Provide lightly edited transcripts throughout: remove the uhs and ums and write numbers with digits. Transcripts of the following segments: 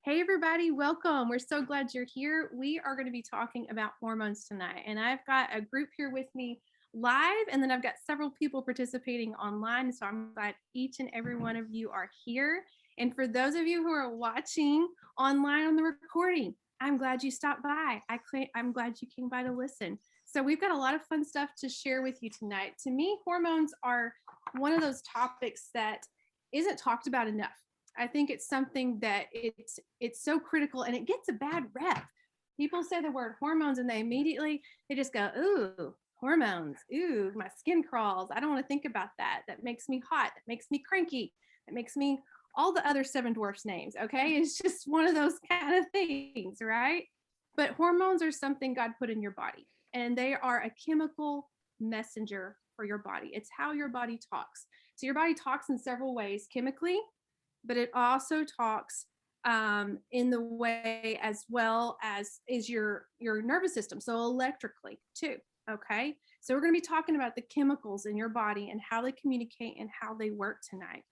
Hey, everybody, welcome. We're so glad you're here. We are going to be talking about hormones tonight, and I've got a group here with me live, and then I've got several people participating online. So I'm glad each and every one of you are here. And for those of you who are watching online on the recording, I'm glad you stopped by. I'm glad you came by to listen. So we've got a lot of fun stuff to share with you tonight. To me, hormones are one of those topics that isn't talked about enough. I think it's something that it's so critical and it gets a bad rep. People say the word hormones and they just go, ooh, hormones. Ooh, my skin crawls. I don't want to think about that. That makes me hot. That makes me cranky. That makes me all the other seven dwarfs names. Okay. It's just one of those kind of things, right? But hormones are something God put in your body, and they are a chemical messenger for your body. It's how your body talks. So your body talks in several ways chemically, but it also talks in the way as well as is your nervous system, so electrically too. Okay, so we're going to be talking about the chemicals in your body and how they communicate and how they work tonight.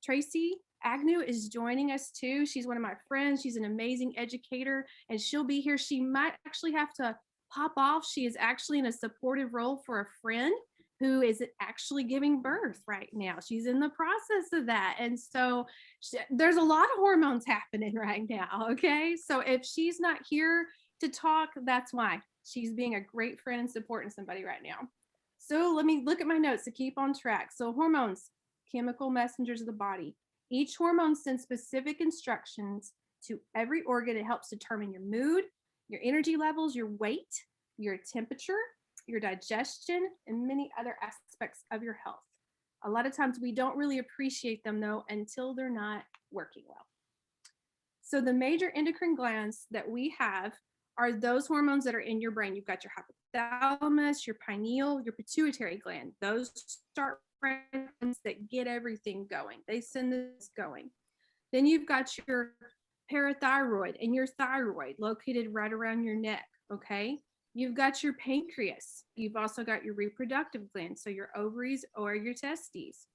Tracy Agnew is joining us too. She's one of my friends. She's an amazing educator, and she'll be here. She might actually have to pop off. She is actually in a supportive role for a friend who is actually giving birth right now. She's in the process of that. And so there's a lot of hormones happening right now. Okay. So if she's not here to talk, that's why. She's being a great friend and supporting somebody right now. So let me look at my notes to keep on track. So hormones, chemical messengers of the body. Each hormone sends specific instructions to every organ. It helps determine your mood, your energy levels, your weight, your temperature, your digestion, and many other aspects of your health. A lot of times we don't really appreciate them though until they're not working well. So the major endocrine glands that we have are those hormones that are in your brain. You've got your hypothalamus, your pineal, your pituitary gland. Those start that get everything going. They send this going. Then you've got your parathyroid and your thyroid located right around your neck. Okay. You've got your pancreas. You've also got your reproductive glands, so your ovaries or your testes.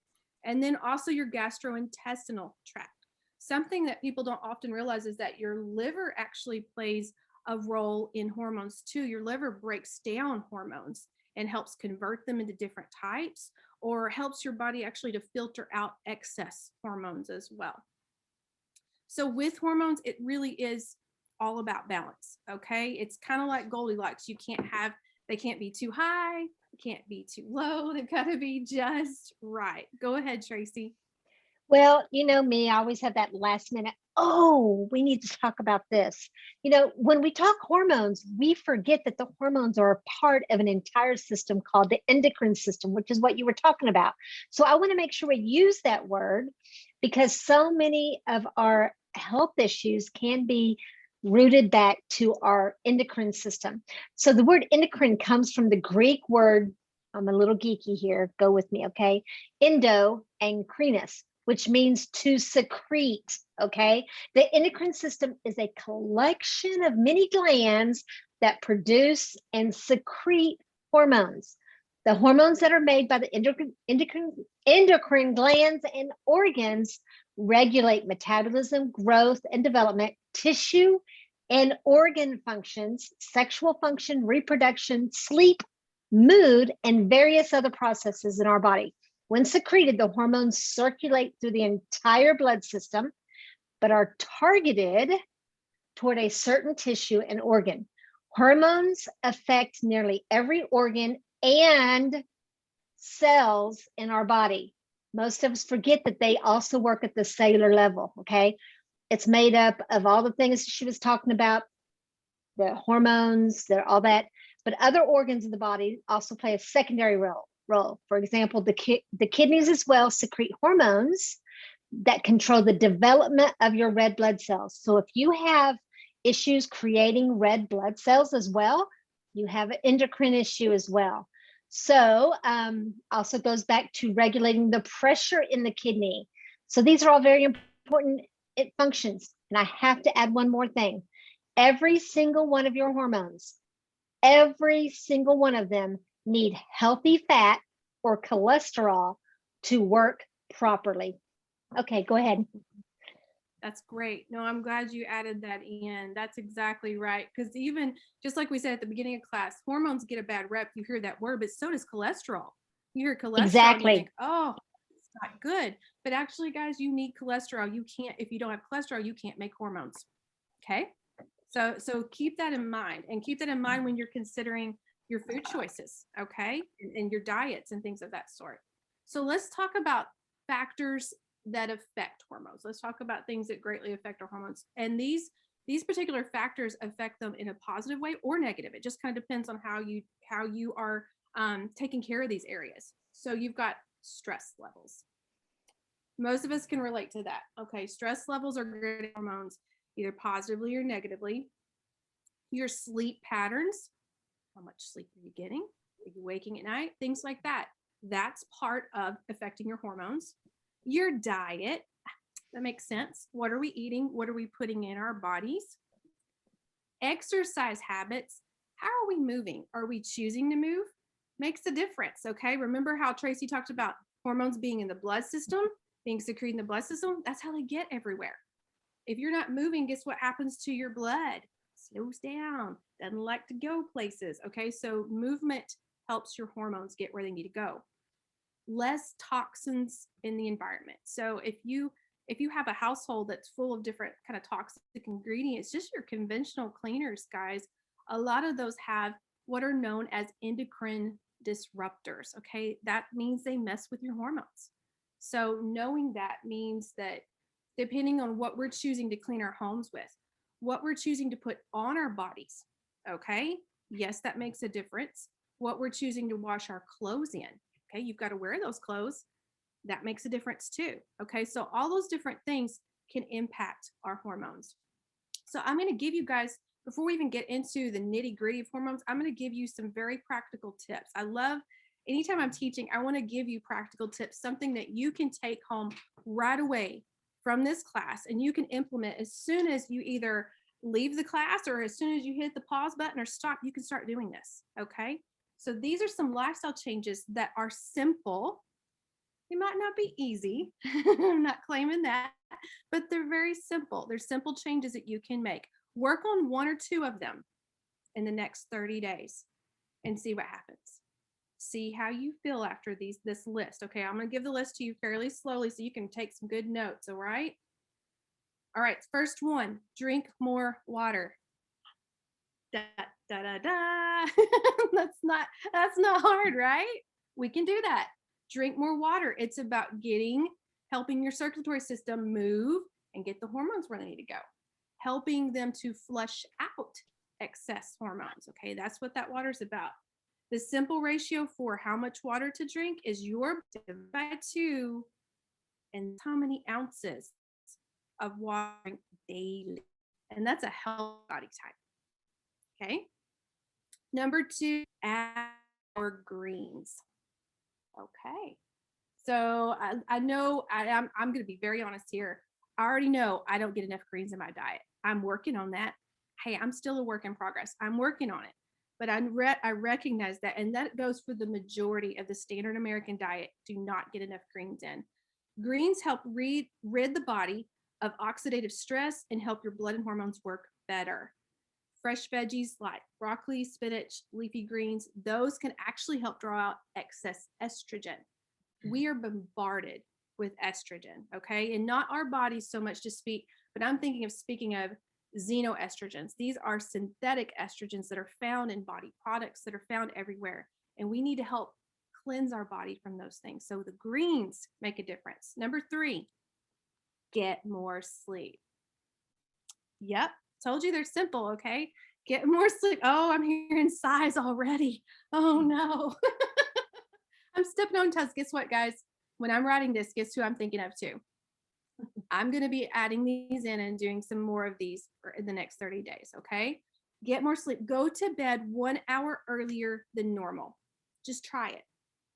And then also your gastrointestinal tract. Something that people don't often realize is that your liver actually plays a role in hormones too. Your liver breaks down hormones and helps convert them into different types, or helps your body actually to filter out excess hormones as well. So with hormones, it really is all about balance. Okay. It's kind of like Goldilocks. They can't be too high, they can't be too low. They've got to be just right. Go ahead, Tracy. Well, you know me, I always have that last minute, oh, we need to talk about this. When we talk hormones, we forget that the hormones are a part of an entire system called the endocrine system, which is what you were talking about. So I want to make sure we use that word because so many of our health issues can be rooted back to our endocrine system. So the word endocrine comes from the Greek word, I'm a little geeky here, go with me, okay? Endo and crinus, which means to secrete, okay? The endocrine system is a collection of many glands that produce and secrete hormones. The hormones that are made by the endocrine glands and organs regulate metabolism, growth, and development, tissue and organ functions, sexual function, reproduction, sleep, mood, and various other processes in our body. When secreted, the hormones circulate through the entire blood system, but are targeted toward a certain tissue and organ. Hormones affect nearly every organ and cells in our body. Most of us forget that they also work at the cellular level, okay? It's made up of all the things she was talking about, the hormones, all that, but other organs of the body also play a secondary role. For example, the kidneys as well secrete hormones that control the development of your red blood cells. So if you have issues creating red blood cells as well, you have an endocrine issue as well. So also goes back to regulating the pressure in the kidney. So these are all very important functions. And I have to add one more thing. Every single one of your hormones, every single one of them need healthy fat or cholesterol to work properly. Okay, go ahead. That's great. No, I'm glad you added that in. That's exactly right. Because even just like we said at the beginning of class, hormones get a bad rep. You hear that word, but so does cholesterol. You hear cholesterol and you think, Exactly. oh, it's not good. But actually, guys, you need cholesterol. You can't, if you don't have cholesterol, you can't make hormones. Okay. So keep that in mind, and keep that in mind when you're considering your food choices, okay, and your diets and things of that sort. So let's talk about factors that affect hormones. Let's talk about things that greatly affect our hormones, and these particular factors affect them in a positive way or negative. It just kind of depends on how you are taking care of these areas. So you've got stress levels. Most of us can relate to that. Okay, stress levels are good hormones, either positively or negatively. Your sleep patterns, how much sleep are you getting? Are you waking at night? Things like that. That's part of affecting your hormones. Your diet, that makes sense. What are we eating? What are we putting in our bodies? Exercise habits, how are we moving? Are we choosing to move? Makes a difference, okay? Remember how Tracy talked about hormones being in the blood system, being secreted in the blood system? That's how they get everywhere. If you're not moving, guess what happens to your blood? Slows down, doesn't like to go places. Okay, so movement helps your hormones get where they need to go. Less toxins in the environment. So if you have a household that's full of different kind of toxic ingredients, just your conventional cleaners, guys, a lot of those have what are known as endocrine disruptors. Okay, that means they mess with your hormones. So knowing that means that depending on what we're choosing to clean our homes with, what we're choosing to put on our bodies, okay, yes, that makes a difference. What we're choosing to wash our clothes in, okay, you've got to wear those clothes, that makes a difference too. Okay, so all those different things can impact our hormones. So I'm going to give you guys, before we even get into the nitty gritty of hormones, I'm going to give you some very practical tips. I love anytime I'm teaching, I want to give you practical tips, something that you can take home right away from this class and you can implement as soon as you either leave the class or as soon as you hit the pause button or stop, you can start doing this. Okay. So these are some lifestyle changes that are simple. They might not be easy. I'm not claiming that, but they're very simple. They're simple changes that you can make. Work on one or two of them in the next 30 days and see what happens. See how you feel after this list. Okay, I'm going to give the list to you fairly slowly so you can take some good notes, all right? All right, first one, drink more water. Da da da da. that's not hard, right? We can do that. Drink more water. It's about helping your circulatory system move and get the hormones where they need to go. Helping them to flush out excess hormones. Okay, that's what that water is about. The simple ratio for how much water to drink is your divided by 2 and how many ounces of water daily. And that's a healthy body type. Okay. Number 2, add more greens. Okay. So I know I'm going to be very honest here. I already know I don't get enough greens in my diet. I'm working on that. Hey, I'm still a work in progress. I'm working on it. But I recognize that, and that goes for the majority of the standard American diet. Do not get enough greens in. Greens help rid the body of oxidative stress and help your blood and hormones work better. Fresh veggies like broccoli, spinach, leafy greens, those can actually help draw out excess estrogen. We are bombarded with estrogen, okay? And not our bodies so much to speak, but I'm speaking of xenoestrogens. These are synthetic estrogens that are found in body products that are found everywhere. And we need to help cleanse our body from those things. So the greens make a difference. Number 3, get more sleep. Yep, told you they're simple, okay? Get more sleep. Oh, I'm hearing sighs already. Oh no. I'm stepping on toes. Guess what, guys? When I'm writing this, guess who I'm thinking of too? I'm going to be adding these in and doing some more of these in the next 30 days, okay? Get more sleep. Go to bed 1 hour earlier than normal. Just try it.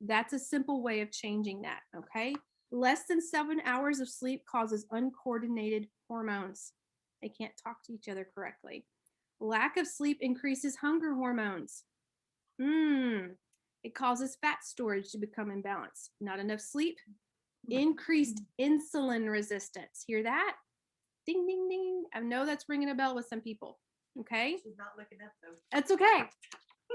That's a simple way of changing that, okay? Less than 7 hours of sleep causes uncoordinated hormones. They can't talk to each other correctly. Lack of sleep increases hunger hormones. It causes fat storage to become imbalanced. Not enough sleep, increased insulin resistance. Hear that? Ding, ding, ding. I know that's ringing a bell with some people. Okay. She's not looking up though. That's okay.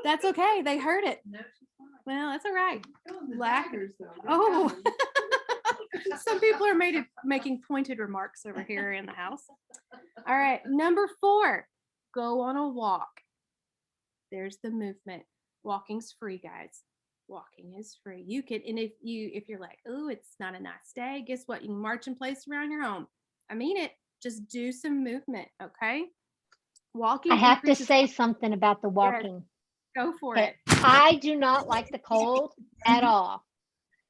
That's okay. They heard it. No, she's not. Well, that's all right. Oh, the Black- daggers, though. They're Oh. coming. Some people are making pointed remarks over here in the house. All right. Number 4, go on a walk. There's the movement. Walking's free, guys. Walking is free. You can, and if you're like, oh, it's not a nice day, guess what? You can march in place around your home. I mean it. Just do some movement, okay? Walking. I have to increases- say something about the Yes, walking. go for Okay. it. I do not like the cold at all.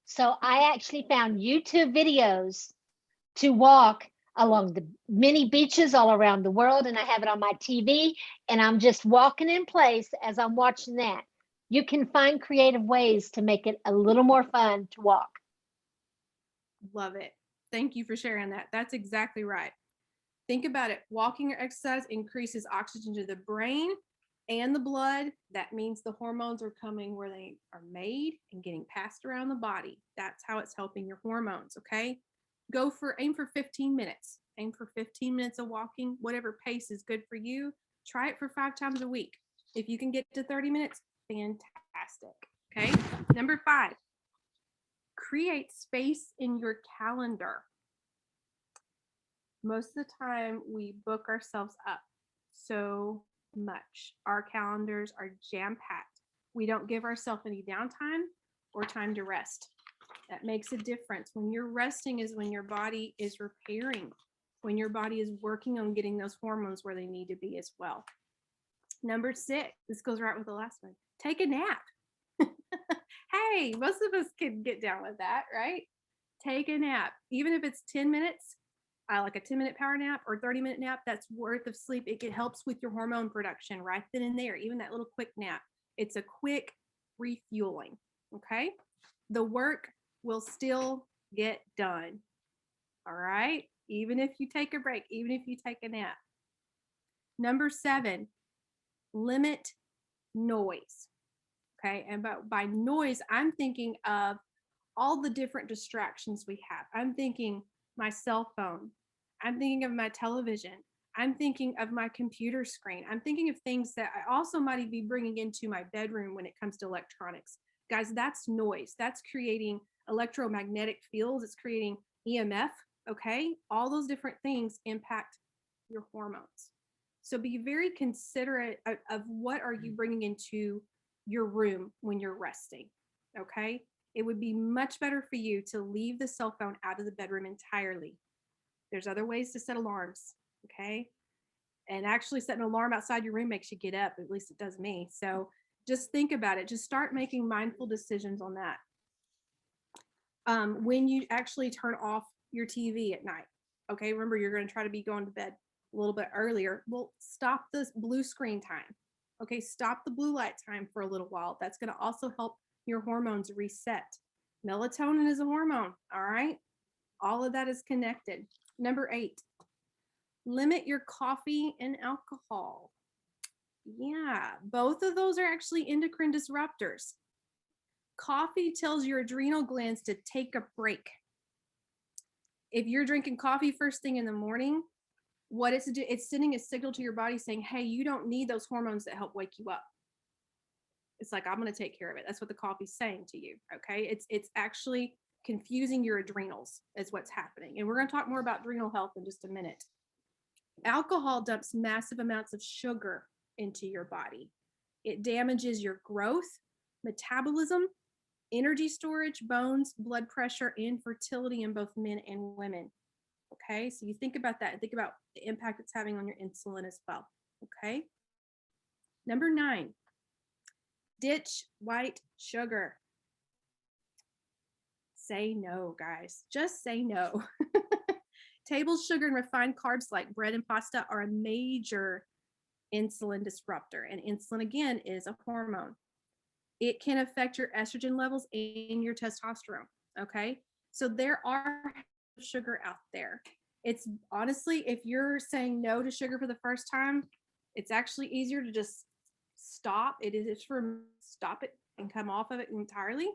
So I actually found YouTube videos to walk along the many beaches all around the world, and I have it on my TV, and I'm just walking in place as I'm watching that. You can find creative ways to make it a little more fun to walk. Love it. Thank you for sharing that. That's exactly right. Think about it. Walking or exercise increases oxygen to the brain and the blood. That means the hormones are coming where they are made and getting passed around the body. That's how it's helping your hormones, okay? Aim for 15 minutes. Aim for 15 minutes of walking, whatever pace is good for you. Try it for 5 times a week. If you can get to 30 minutes, fantastic, okay? Number 5, create space in your calendar. Most of the time we book ourselves up so much. Our calendars are jam-packed. We don't give ourselves any downtime or time to rest. That makes a difference. When you're resting is when your body is repairing, when your body is working on getting those hormones where they need to be as well. Number 6, this goes right with the last one. Take a nap. Hey, most of us can get down with that, right? Take a nap. Even if it's 10 minutes, like a 10-minute power nap or 30-minute nap, that's worth of sleep. It helps with your hormone production right then and there. Even that little quick nap. It's a quick refueling, okay? The work will still get done, all right? Even if you take a break, even if you take a nap. Number 7, limit noise, okay? And by noise, I'm thinking of all the different distractions we have. I'm thinking my cell phone. I'm thinking of my television. I'm thinking of my computer screen. I'm thinking of things that I also might be bringing into my bedroom when it comes to electronics. Guys, that's noise. That's creating electromagnetic fields. It's creating EMF, okay? All those different things impact your hormones. So be very considerate of what are you bringing into your room when you're resting, okay? It would be much better for you to leave the cell phone out of the bedroom entirely. There's other ways to set alarms, okay? And actually setting an alarm outside your room makes you get up, at least it does me. So just think about it. Just start making mindful decisions on that. When you actually turn off your TV at night, okay? Remember, you're going to try to be going to bed a little bit earlier. Well, stop the blue screen time, okay? Stop the blue light time for a little while. That's going to also help your hormones reset. Melatonin is a hormone, all right? All of that is connected. Number 8, limit your coffee and alcohol. Yeah, both of those are actually endocrine disruptors. Coffee tells your adrenal glands to take a break. If you're drinking coffee first thing in the morning, what it's sending a signal to your body saying, hey, you don't need those hormones that help wake you up. It's like, I'm going to take care of it. That's what the coffee's saying to you, okay? It's actually confusing your adrenals is what's happening. And we're going to talk more about adrenal health in just a minute. Alcohol dumps massive amounts of sugar into your body. It damages your growth, metabolism, energy storage, bones, blood pressure, and fertility in both men and women. Okay, so you think about that and think about the impact it's having on your insulin as well. Okay. Number 9, ditch white sugar. Say no, guys. Just say no. Table sugar and refined carbs like bread and pasta are a major insulin disruptor. And insulin, again, is a hormone. It can affect your estrogen levels and your testosterone. Okay. So there are sugar out there. It's honestly, if you're saying no to sugar for the first time, it's actually easier to just stop. Stop it and come off of it entirely,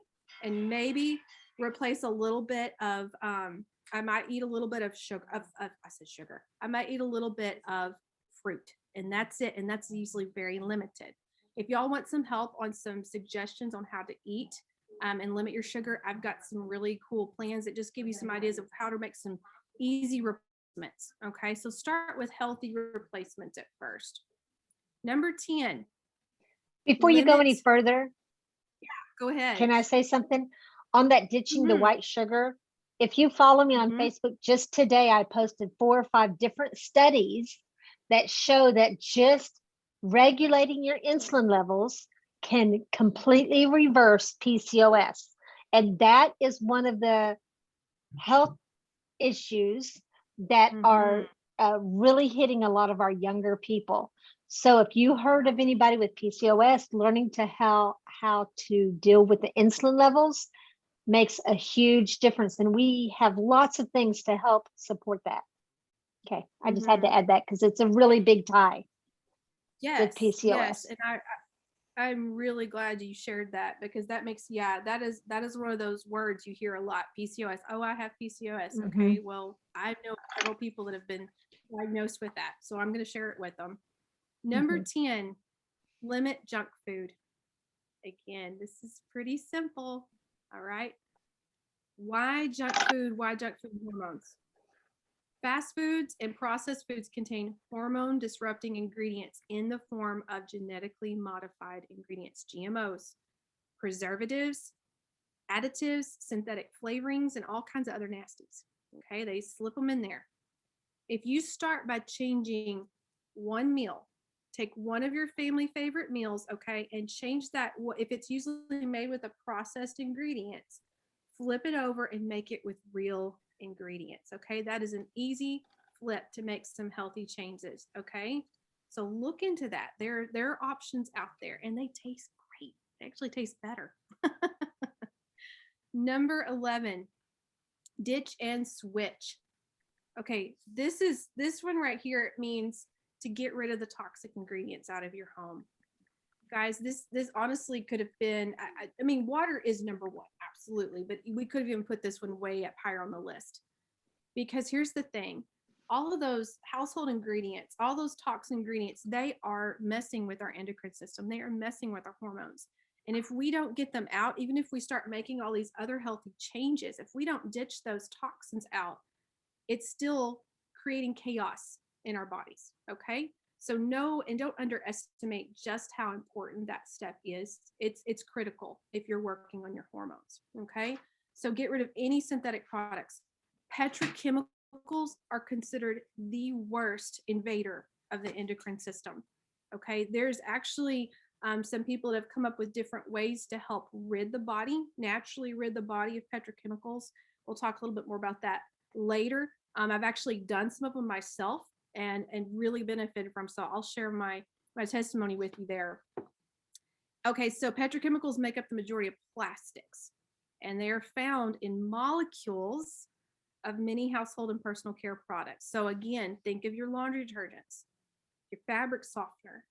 and maybe replace a little bit of I might eat a little bit of sugar. I said sugar. I might eat a little bit of fruit, and that's it. And that's usually very limited. If y'all want some help on some suggestions on how to eat and limit your sugar, I've got some really cool plans that just give you some ideas of how to make some easy replacements. Okay, so start with healthy replacements at first. Number 10. Before you go any Limit. further, Go ahead. can I say something on that ditching the Mhm. white sugar? If you follow me on Mhm. Facebook, just today I posted 4 or 5 different studies that show that just regulating your insulin levels can completely reverse PCOS. And that is one of the health issues that are really hitting a lot of our younger people. So if you heard of anybody with PCOS, learning to how to deal with the insulin levels makes a huge difference. And we have lots of things to help support that. Okay, I just had to add that because it's a really big tie with Yes, yes, PCOS. and I'm really glad you shared that because that makes that is one of those words you hear a lot. PCOS. Oh, I have PCOS. Okay, well, I know several people that have been diagnosed with that, so I'm going to share it with them. Number 10, limit junk food. Again, this is pretty simple. All right. Why junk food? Why junk food hormones? Fast foods and processed foods contain hormone disrupting ingredients in the form of genetically modified ingredients, GMOs, preservatives, additives, synthetic flavorings, and all kinds of other nasties. Okay, they slip them in there. If you start by changing one meal, take one of your family favorite meals, okay, and change that. If it's usually made with a processed ingredients, flip it over and make it with real ingredients. Okay, that is an easy flip to make some healthy changes. Okay, so look into that. There are options out there, and they taste great. They actually taste better. Number 11, ditch and switch. Okay, this one right here. It means to get rid of the toxic ingredients out of your home. Guys, this honestly could have been, I mean, water is number one, absolutely, but we could have even put this one way up higher on the list. Because here's the thing, all of those household ingredients, all those toxic ingredients, they are messing with our endocrine system. They are messing with our hormones. And if we don't get them out, even if we start making all these other healthy changes, if we don't ditch those toxins out, it's still creating chaos in our bodies. Okay. So know and don't underestimate just how important that step is. It's critical if you're working on your hormones. Okay. So get rid of any synthetic products. Petrochemicals are considered the worst invader of the endocrine system. Okay. There's actually some people that have come up with different ways to help naturally rid the body of petrochemicals. We'll talk a little bit more about that later. I've actually done some of them myself and really benefited from. So I'll share my testimony with you there. Okay, so petrochemicals make up the majority of plastics, and they are found in molecules of many household and personal care products. So again, think of your laundry detergents, your fabric softener,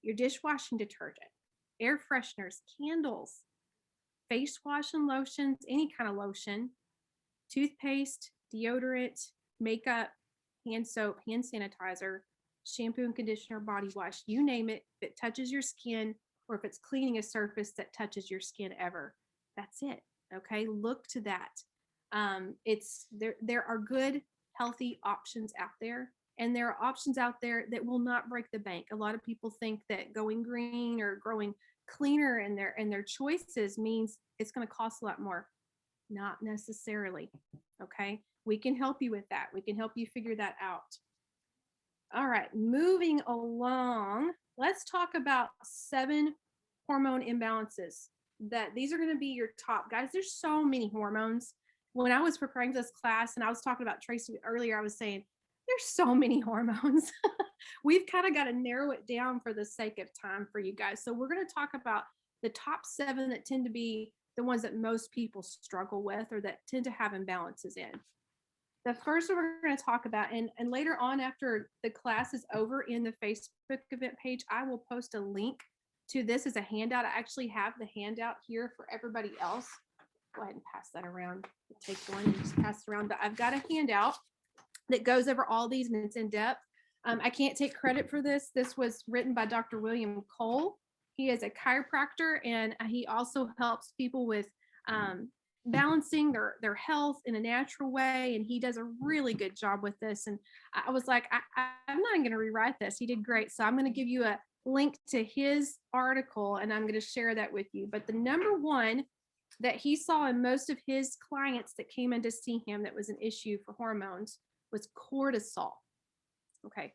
your dishwashing detergent, air fresheners, candles, face wash and lotions, any kind of lotion, toothpaste, deodorant, makeup, hand soap, hand sanitizer, shampoo and conditioner, body wash, you name it. If it touches your skin or if it's cleaning a surface that touches your skin ever, that's it. Okay, look to that. There are good, healthy options out there, and there are options out there that will not break the bank. A lot of people think that going green or growing cleaner in their choices means it's going to cost a lot more. Not necessarily. Okay. We can help you with that. We can help you figure that out. All right. Moving along, let's talk about 7 hormone imbalances. That these are going to be your top. Guys, there's so many hormones. When I was preparing this class and I was talking about Tracy earlier, I was saying there's so many hormones. We've kind of got to narrow it down for the sake of time for you guys. So we're going to talk about the top 7 that tend to be the ones that most people struggle with or that tend to have imbalances in. The first one we're going to talk about, and later on after the class is over in the Facebook event page, I will post a link to this as a handout. I actually have the handout here for everybody else. go ahead and pass that around. Take one and just pass it around. But I've got a handout that goes over all these and it's in depth. I can't take credit for this. This was written by Dr. William Cole. He is a chiropractor and he also helps people with balancing their health in a natural way. And he does a really good job with this. And I was like, I'm not going to rewrite this. He did great. So I'm going to give you a link to his article and I'm going to share that with you. But the number one that he saw in most of his clients that came in to see him that was an issue for hormones was cortisol. Okay.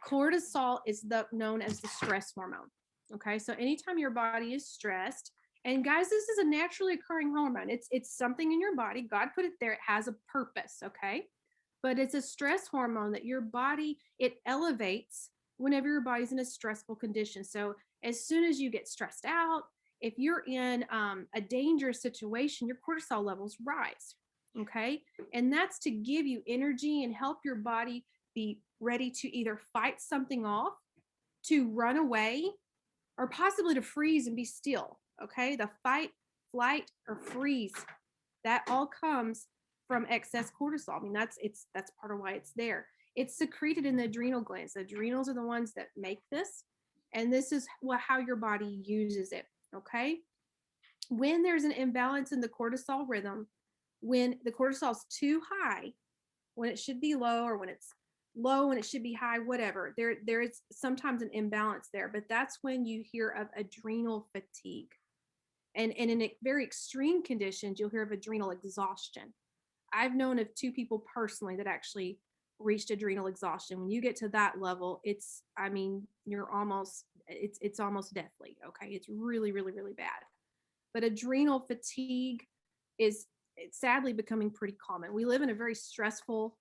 Cortisol is known as the stress hormone. Okay. So anytime your body is stressed, and guys, this is a naturally occurring hormone. It's something in your body. God put it there. It has a purpose. Okay. But it's a stress hormone that your body, it elevates whenever your body's in a stressful condition. So as soon as you get stressed out, if you're in a dangerous situation, your cortisol levels rise. Okay. And that's to give you energy and help your body be ready to either fight something off, to run away, or possibly to freeze and be still. Okay. The fight, flight, or freeze, that all comes from excess cortisol. I mean, that's part of why it's there. It's secreted in the adrenal glands. The adrenals are the ones that make this. And this is how your body uses it. Okay. When there's an imbalance in the cortisol rhythm, when the cortisol is too high, when it should be low, or when it's low and it should be high, whatever, there is sometimes an imbalance there. But that's when you hear of adrenal fatigue. And in very extreme conditions, you'll hear of adrenal exhaustion. I've known of 2 people personally that actually reached adrenal exhaustion. When you get to that level, it's almost deathly. Okay. It's really, really, really bad. But adrenal fatigue it's sadly becoming pretty common. We live in a very stressful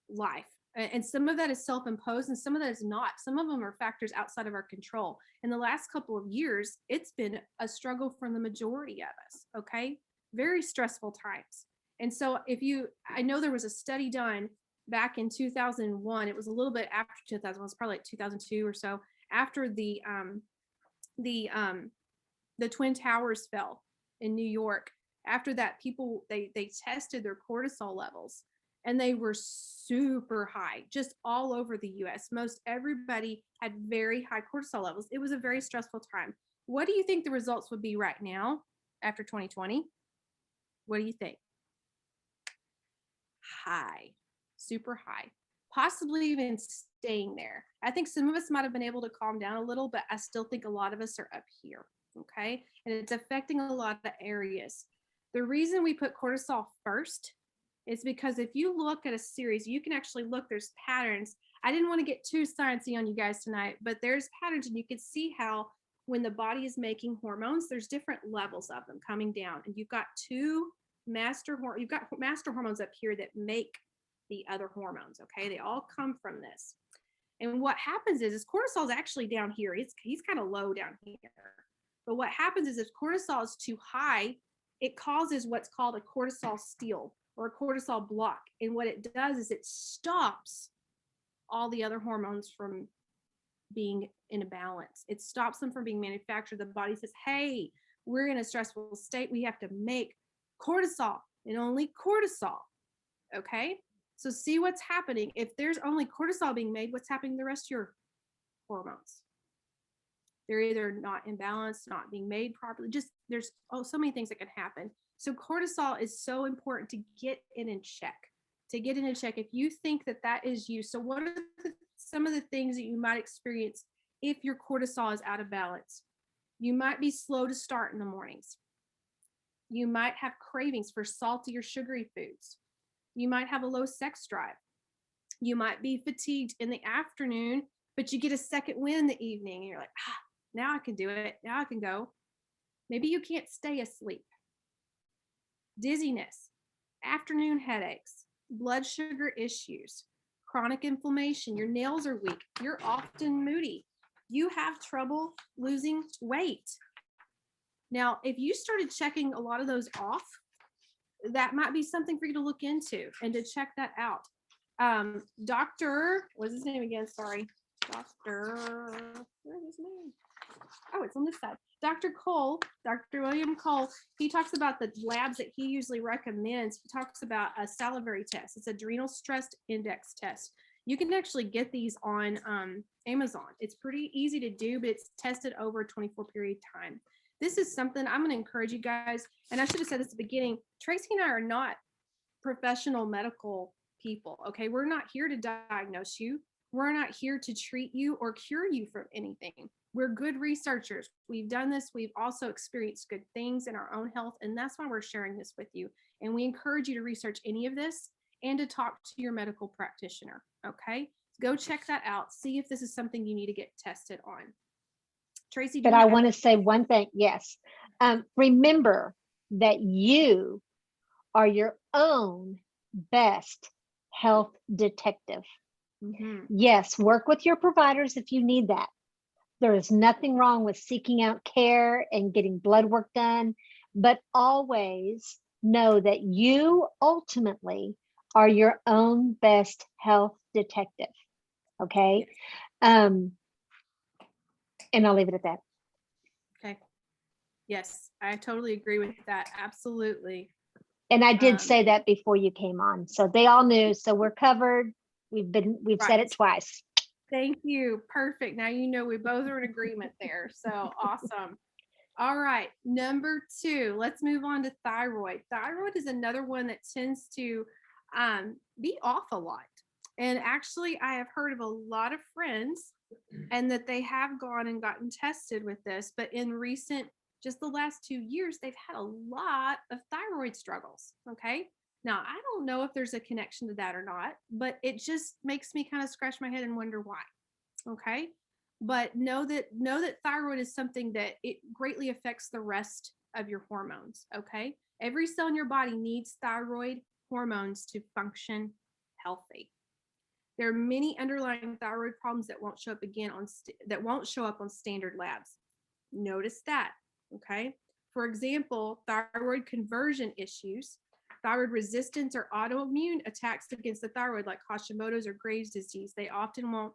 life. And some of that is self-imposed and some of that is not. Some of them are factors outside of our control. In the last couple of years, it's been a struggle for the majority of us. Okay. Very stressful times. And so I know there was a study done back in 2001. It was a little bit after 2001. It was probably like 2002 or so, after the Twin Towers fell in New York. After that, people, they tested their cortisol levels and they were super high, just all over the US. Most everybody had very high cortisol levels. It was a very stressful time. What do you think the results would be right now after 2020? What do you think? High, super high, possibly even staying there. I think some of us might have been able to calm down a little, but I still think a lot of us are up here. Okay. And it's affecting a lot of areas. The reason we put cortisol first is because if you look at a series, you can actually look, there's patterns. I didn't want to get too sciencey on you guys tonight, but there's patterns and you can see how when the body is making hormones, there's different levels of them coming down. And you've got master hormones up here that make the other hormones. Okay. They all come from this. And what happens is cortisol is actually down here. He's kind of low down here. But what happens is if cortisol is too high, it causes what's called a cortisol steal or a cortisol block. And what it does is it stops all the other hormones from being in a balance. It stops them from being manufactured. The body says, hey, we're in a stressful state. We have to make cortisol and only cortisol. Okay. So see what's happening. If there's only cortisol being made, what's happening to the rest of your hormones? They're either not in balance, not being made properly. Just there's so many things that can happen. So cortisol is so important to get in check. If you think that is you. So what are some of the things that you might experience if your cortisol is out of balance? You might be slow to start in the mornings. You might have cravings for salty or sugary foods. You might have a low sex drive. You might be fatigued in the afternoon, but you get a second wind in the evening and you're like, now I can do it. Now I can go. Maybe you can't stay asleep. Dizziness, afternoon headaches, blood sugar issues, chronic inflammation. Your nails are weak. You're often moody. You have trouble losing weight. Now, if you started checking a lot of those off, that might be something for you to look into and to check that out. Dr. What's his name again? Sorry. What's his name? Oh, it's on this side. Dr. William Cole, he talks about the labs that he usually recommends. He talks about a salivary test. It's adrenal stress index test. You can actually get these on Amazon. It's pretty easy to do, but it's tested over a 24 period time. This is something I'm going to encourage you guys. And I should have said this at the beginning. Tracy and I are not professional medical people. Okay. We're not here to diagnose you. We're not here to treat you or cure you from anything. We're good researchers. We've done this. We've also experienced good things in our own health. And that's why we're sharing this with you. And we encourage you to research any of this and to talk to your medical practitioner. Okay. Go check that out. See if this is something you need to get tested on. Tracy, But I want to say one thing. Yes. Remember that you are your own best health detective. Mm-hmm. Yes, work with your providers if you need that. There is nothing wrong with seeking out care and getting blood work done, but always know that you ultimately are your own best health detective. Okay. And I'll leave it at that. Okay. Yes, I totally agree with that. Absolutely. And I did say that before you came on. So they all knew. So we're covered. We've said it twice. Thank you. Perfect. Now you know we both are in agreement there. So awesome. All right. Number 2, let's move on to thyroid. Thyroid is another one that tends to be off a lot. And actually, I have heard of a lot of friends and that they have gone and gotten tested with this. But in just the last 2 years, they've had a lot of thyroid struggles. Okay. Now, I don't know if there's a connection to that or not, but it just makes me kind of scratch my head and wonder why. Okay. But know that thyroid is something that it greatly affects the rest of your hormones. Okay. Every cell in your body needs thyroid hormones to function healthy. There are many underlying thyroid problems that won't show up on standard labs. Notice that. Okay. For example, thyroid conversion issues, thyroid resistance, or autoimmune attacks against the thyroid, like Hashimoto's or Graves' disease, they often won't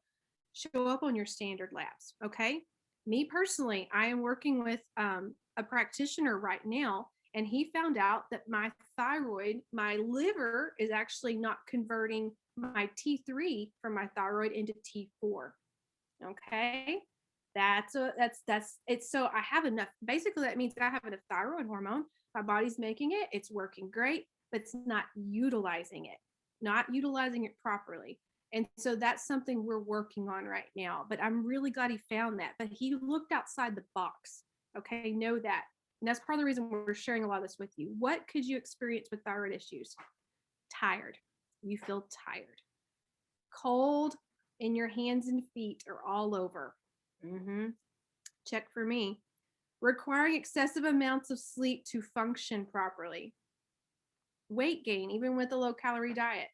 show up on your standard labs. Okay. Me personally, I am working with a practitioner right now, and he found out that my thyroid, my liver is actually not converting my T3 from my thyroid into T4. Okay. That's it's so I have enough. Basically, that means I have enough thyroid hormone. My body's making it. It's working great, but it's not utilizing it properly. And so that's something we're working on right now. But I'm really glad he found that. But he looked outside the box. Okay, know that. And that's part of the reason we're sharing a lot of this with you. What could you experience with thyroid issues? Tired. You feel tired. Cold in your hands and feet or all over. Check for me. Requiring excessive amounts of sleep to function properly. Weight gain, even with a low-calorie diet.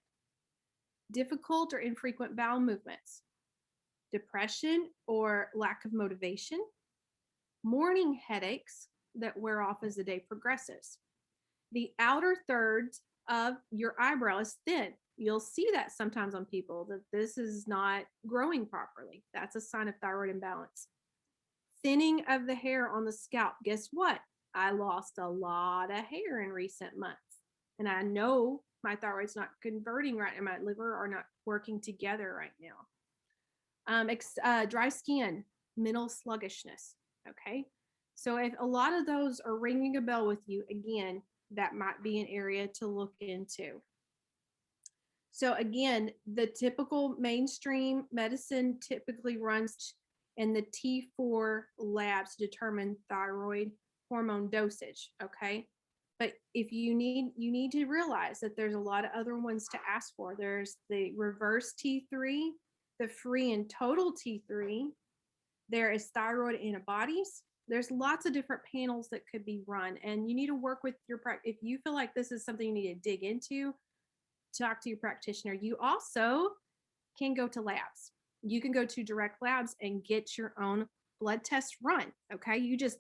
Difficult or infrequent bowel movements. Depression or lack of motivation. Morning headaches that wear off as the day progresses. The outer thirds of your eyebrow is thin. You'll see that sometimes on people, that this is not growing properly. That's a sign of thyroid imbalance. Thinning of the hair on the scalp. Guess what? I lost a lot of hair in recent months. And I know my thyroid's not converting right, and my liver are not working together right now. Dry skin, mental sluggishness. Okay. So if a lot of those are ringing a bell with you, again, that might be an area to look into. So again, the typical mainstream medicine typically runs in the T4 labs to determine thyroid hormone dosage. Okay. But if you need to realize that there's a lot of other ones to ask for. There's the reverse T3, the free and total T3. There is thyroid antibodies. There's lots of different panels that could be run, and you need to work with if you feel like this is something you need to dig into, talk to your practitioner. You also can go to labs. You can go to direct labs and get your own blood test run. Okay. You just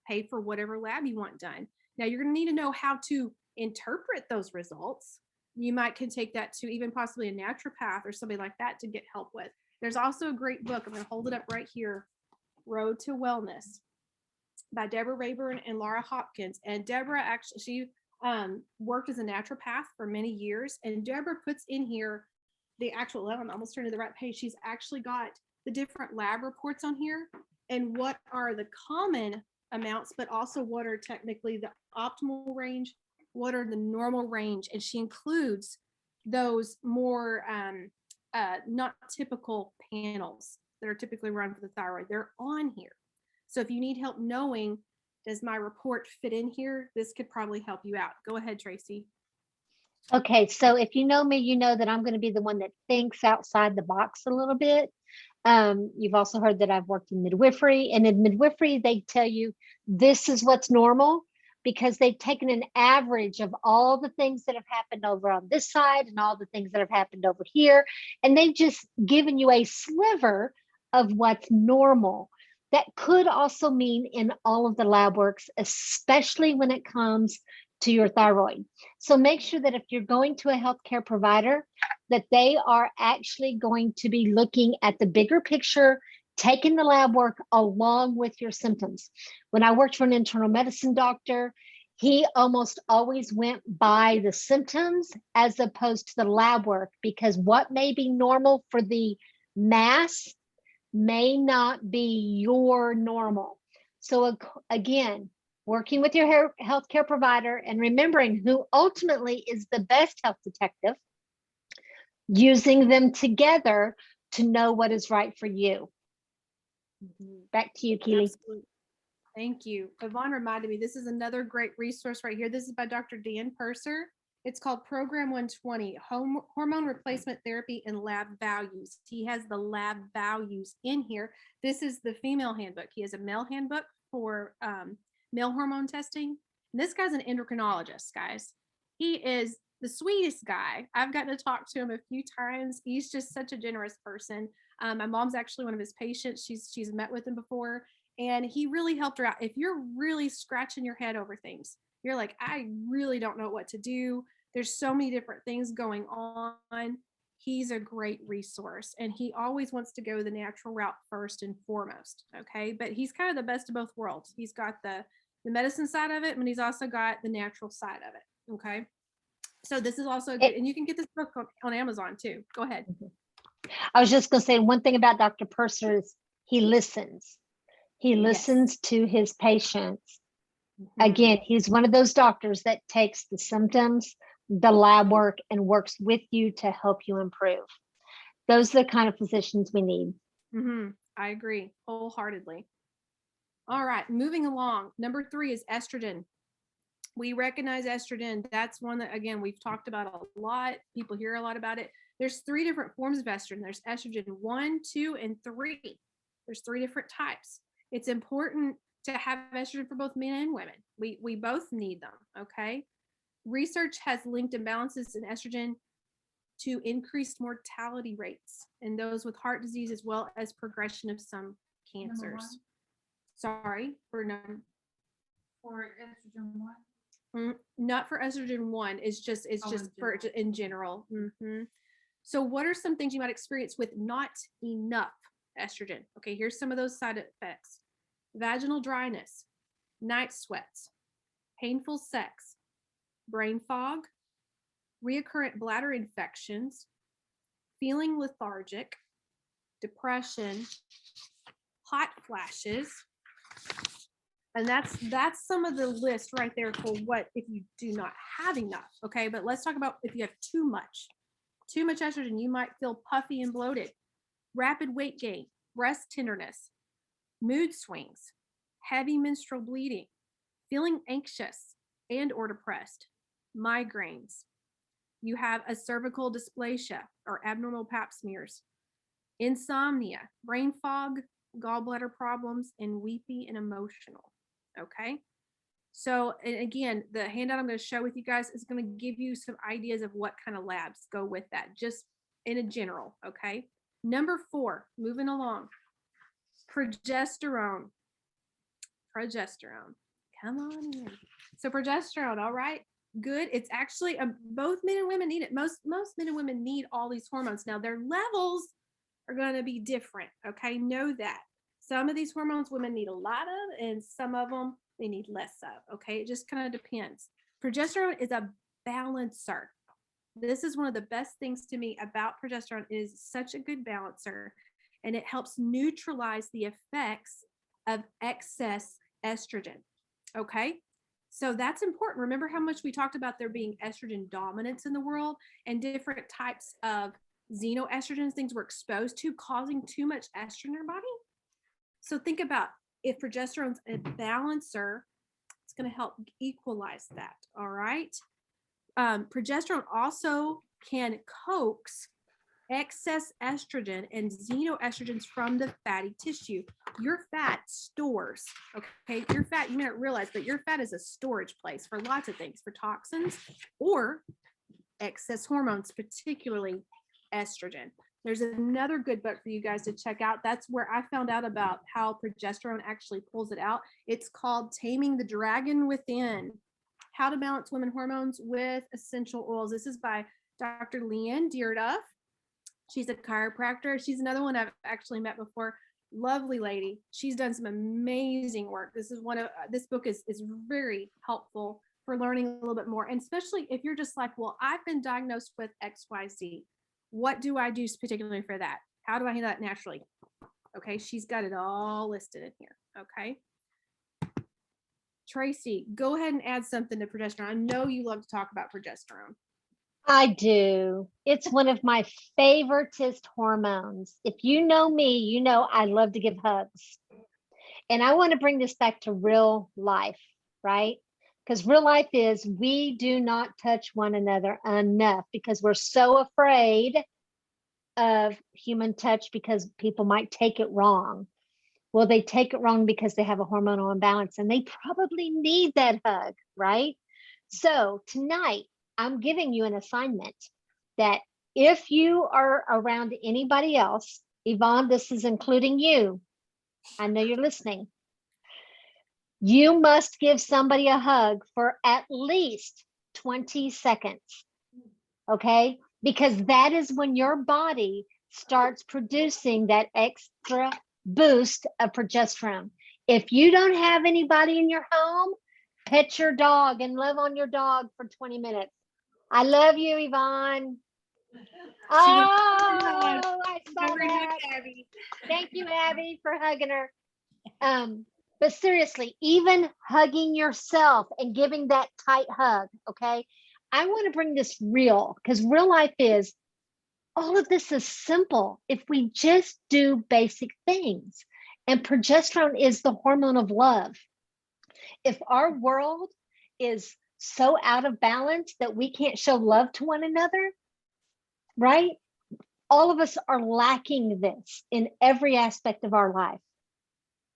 pay for whatever lab you want done. Now you're going to need to know how to interpret those results. You can take that to even possibly a naturopath or somebody like that to get help with. There's also a great book. I'm going to hold it up right here. Road to Wellness by Deborah Rayburn and Laura Hopkins. And Deborah actually, she worked as a naturopath for many years. And Deborah puts in here the actual, I'm almost turning to the right page. She's actually got the different lab reports on here and what are the common amounts, but also what are technically the optimal range, what are the normal range. And she includes those more not typical panels that are typically run for the thyroid. They're on here. So if you need help knowing, does my report fit in here? This could probably help you out. Go ahead, Tracy. Okay, so if you know me, you know that I'm going to be the one that thinks outside the box a little bit. You've also heard that I've worked in midwifery, and in midwifery, they tell you this is what's normal because they've taken an average of all the things that have happened over on this side and all the things that have happened over here. And they've just given you a sliver of what's normal. That could also mean in all of the lab works, especially when it comes to your thyroid. So make sure that if you're going to a healthcare provider, that they are actually going to be looking at the bigger picture, taking the lab work along with your symptoms. When I worked for an internal medicine doctor, he almost always went by the symptoms as opposed to the lab work, because what may be normal for the mass may not be your normal. So again, working with your healthcare provider and remembering who ultimately is the best health detective, using them together to know what is right for you. Back to you, Keely. Absolutely. Thank you. Yvonne reminded me, this is another great resource right here. This is by Dr. Dan Purser. It's called Program 120, Hormone Replacement Therapy and Lab Values. He has the lab values in here. This is the female handbook. He has a male handbook for male hormone testing. And this guy's an endocrinologist, guys. He is the sweetest guy. I've gotten to talk to him a few times. He's just such a generous person. My mom's actually one of his patients. She's met with him before, and he really helped her out. If you're really scratching your head over things, you're like, I really don't know what to do. There's so many different things going on. He's a great resource, and he always wants to go the natural route first and foremost. Okay. But he's kind of the best of both worlds. He's got the medicine side of it, and he's also got the natural side of it. Okay. So this is also good. And you can get this book on Amazon too. Go ahead. I was just going to say one thing about Dr. Purser is he listens. He listens to his patients. Again, he's one of those doctors that takes the symptoms, the lab work, and works with you to help you improve. Those are the kind of physicians we need. I agree wholeheartedly. All right, moving along. Number 3 is estrogen. We recognize estrogen. That's one that, again, we've talked about a lot. People hear a lot about it. There's 3 different forms of estrogen. There's estrogen 1, 2, and 3. There's 3 different types. It's important to have estrogen for both men and women. We both need them, okay? Research has linked imbalances in estrogen to increased mortality rates in those with heart disease, as well as progression of some cancers. Sorry, for estrogen 1? Not for estrogen 1. It's just for in general. So what are some things you might experience with not enough estrogen? Okay, here's some of those side effects. Vaginal dryness, night sweats, painful sex, brain fog, recurrent bladder infections, feeling lethargic, depression, hot flashes. And that's some of the list right there for what if you do not have enough. Okay, but let's talk about if you have too much estrogen. You might feel puffy and bloated, rapid weight gain, breast tenderness, mood swings, heavy menstrual bleeding, feeling anxious and or depressed, migraines. You have a cervical dysplasia or abnormal pap smears, insomnia, brain fog, gallbladder problems, and weepy and emotional. Okay. So, and again, the handout I'm going to share with you guys is going to give you some ideas of what kind of labs go with that, just in a general. Okay. Number 4, moving along. Progesterone. Come on in. So progesterone, all right, good. It's actually both men and women need it. Most men and women need all these hormones. Now their levels are going to be different. Okay, know that. Some of these hormones women need a lot of, and some of them they need less of. Okay, it just kind of depends. Progesterone is a balancer. This is one of the best things to me about progesterone. It is such a good balancer, and it helps neutralize the effects of excess estrogen. Okay, so that's important. Remember how much we talked about there being estrogen dominance in the world and different types of xenoestrogens, things we're exposed to, causing too much estrogen in our body. So think about if progesterone's a balancer, it's going to help equalize that. All right. Progesterone also can coax excess estrogen and xenoestrogens from the fatty tissue. Your fat stores, okay? Your fat, you may not realize, but your fat is a storage place for lots of things, for toxins or excess hormones, particularly estrogen. There's another good book for you guys to check out. That's where I found out about how progesterone actually pulls it out. It's called Taming the Dragon Within: How to Balance Women Hormones with Essential Oils. This is by Dr. Leanne Dearduff. She's a chiropractor. She's another one I've actually met before. Lovely lady. She's done some amazing work. This book is very helpful for learning a little bit more. And especially if you're just like, well, I've been diagnosed with XYZ. What do I do particularly for that? How do I handle that naturally? Okay, she's got it all listed in here. Okay. Tracy, go ahead and add something to progesterone. I know you love to talk about progesterone. I do. It's one of my favoritist hormones. If you know me, you know I love to give hugs. And I want to bring this back to real life, right? Because real life is we do not touch one another enough because we're so afraid of human touch because people might take it wrong. Well, they take it wrong because they have a hormonal imbalance and they probably need that hug, right? So tonight, I'm giving you an assignment that if you are around anybody else, Yvonne, this is including you. I know you're listening. You must give somebody a hug for at least 20 seconds. Okay? Because that is when your body starts producing that extra boost of progesterone. If you don't have anybody in your home, pet your dog and love on your dog for 20 minutes. I love you, Yvonne. Oh, I saw that. Thank you, Abby, for hugging her. But seriously, even hugging yourself and giving that tight hug, okay? I want to bring this real because real life is all of this is simple if we just do basic things. And progesterone is the hormone of love. If our world is so out of balance that we can't show love to one another, right? All of us are lacking this in every aspect of our life.